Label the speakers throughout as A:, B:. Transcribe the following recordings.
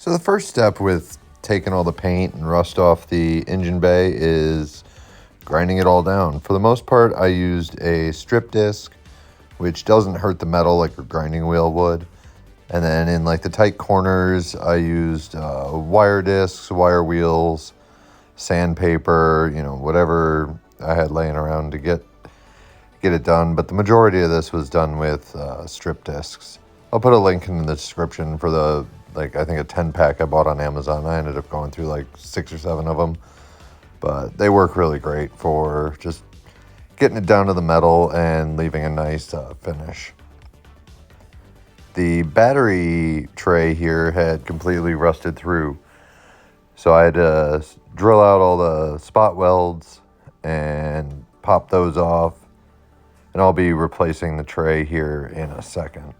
A: So the first step with taking all the paint and rust off the engine bay is grinding it all down. For the most part, I used a strip disc, which doesn't hurt the metal like a grinding wheel would. And then in like the tight corners, I used wire discs, wire wheels, sandpaper, whatever I had laying around to get it done. But the majority of this was done with strip discs. I'll put a link in the description for the, I think a 10 pack I bought on Amazon. I ended up going through like 6 or 7 of them, but they work really great for just getting it down to the metal and leaving a nice finish. The battery tray here had completely rusted through, so I had to drill out all the spot welds and pop those off, and I'll be replacing the tray here in a second.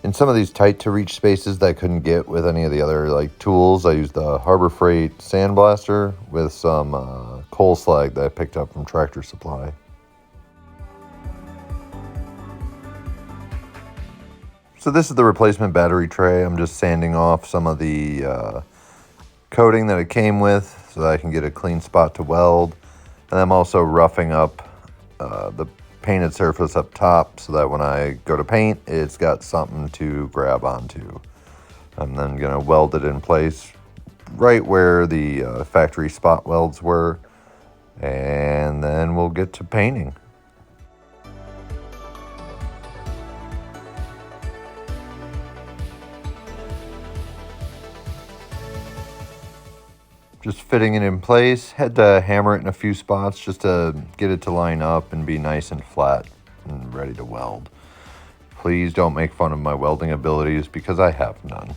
A: In some of these tight to reach spaces that I couldn't get with any of the other tools, I used the Harbor Freight sandblaster with some coal slag that I picked up from Tractor Supply. So this is the replacement battery tray. I'm just sanding off some of the coating that it came with so that I can get a clean spot to weld. And I'm also roughing up the painted surface up top so that when I go to paint, it's got something to grab onto. I'm then going to weld it in place right where the factory spot welds were, and then we'll get to painting. Just fitting it in place. Had to hammer it in a few spots just to get it to line up and be nice and flat and ready to weld. Please don't make fun of my welding abilities because I have none.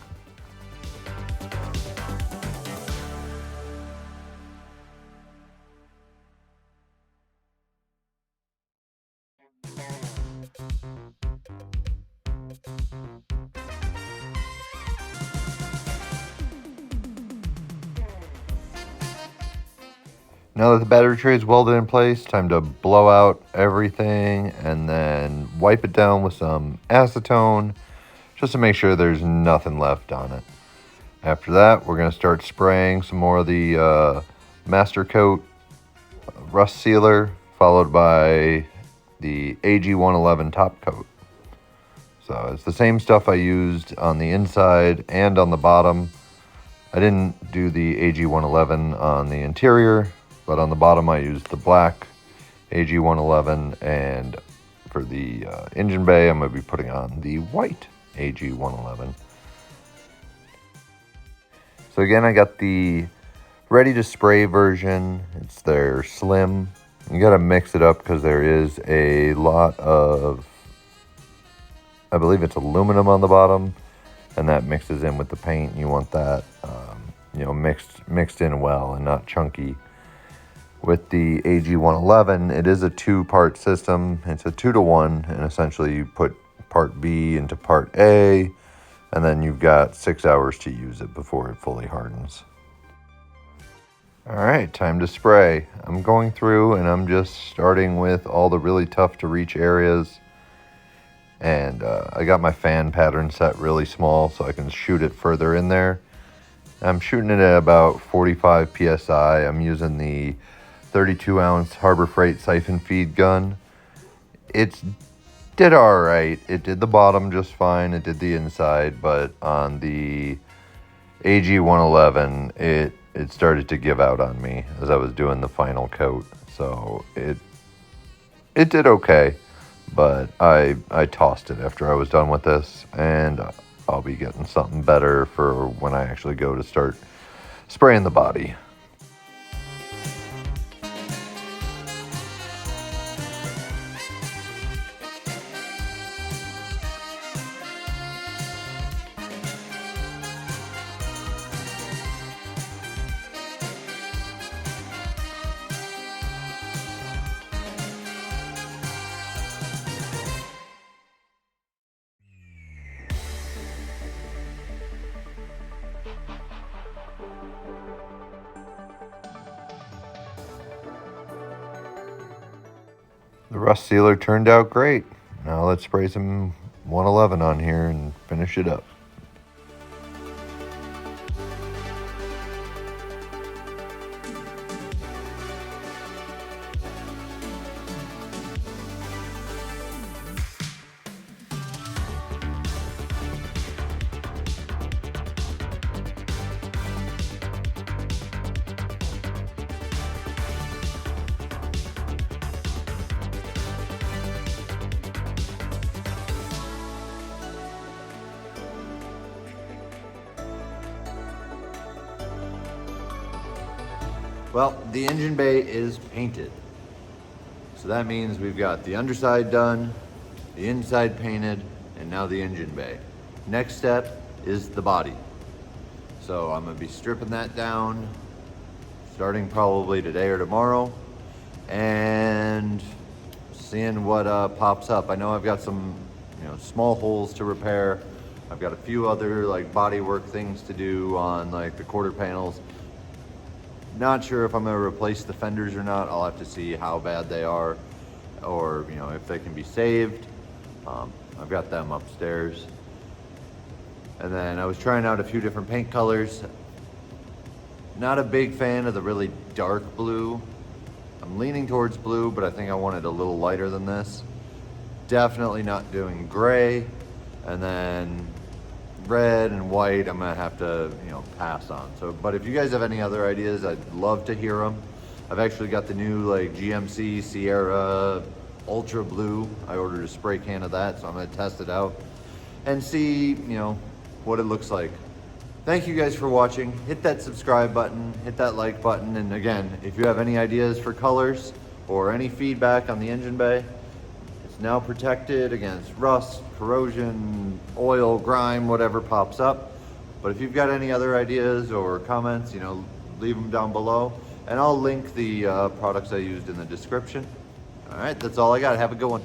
A: Now that the battery tray is welded in place, time to blow out everything and then wipe it down with some acetone just to make sure there's nothing left on it. After that, we're going to start spraying some more of the Mastercoat rust sealer, followed by the AG111 top coat. So it's the same stuff I used on the inside and on the bottom. I didn't do the AG111 on the interior, but on the bottom I used the black AG111, and for the engine bay I'm going to be putting on the white AG111. So again, I got the ready to spray version. It's their slim. You got to mix it up because there is a lot of, I believe it's aluminum on the bottom, and that mixes in with the paint. You want that mixed in well and not chunky. With the AG111, it is a 2-part system. It's a 2-to-1, and essentially you put part B into part A, and then you've got 6 hours to use it before it fully hardens. All right, time to spray. I'm going through and I'm just starting with all the really tough to reach areas. And I got my fan pattern set really small so I can shoot it further in there. I'm shooting it at about 45 PSI. I'm using the 32-ounce Harbor Freight siphon feed gun. It did all right. It did the bottom just fine. It did the inside, but on the AG111, it started to give out on me as I was doing the final coat. So it did okay, but I tossed it after I was done with this, and I'll be getting something better for when I actually go to start spraying the body. The rust sealer turned out great. Now let's spray some 111 on here and finish it up. Well, the engine bay is painted. So that means we've got the underside done, the inside painted, and now the engine bay. Next step is the body. So I'm gonna be stripping that down, starting probably today or tomorrow, and seeing what pops up. I know I've got some, small holes to repair. I've got a few other like body work things to do on like the quarter panels. Not sure if I'm gonna replace the fenders or not. I'll have to see how bad they are, or if they can be saved. I've got them upstairs. And then I was trying out a few different paint colors. Not a big fan of the really dark blue. I'm leaning towards blue, but I think I want it a little lighter than this. Definitely not doing gray. And then red and white, I'm gonna have to, pass on. So, but if you guys have any other ideas, I'd love to hear them. I've actually got the new like GMC Sierra Ultra Blue. I ordered a spray can of that, so I'm gonna test it out and see, what it looks like. Thank you guys for watching. Hit that subscribe button, hit that like button, and again, if you have any ideas for colors or any feedback on the engine bay, it's now protected against rust, corrosion, oil, grime, whatever pops up. But if you've got any other ideas or comments, leave them down below, and I'll link the products I used in the description. All right, that's all I got. Have a good one.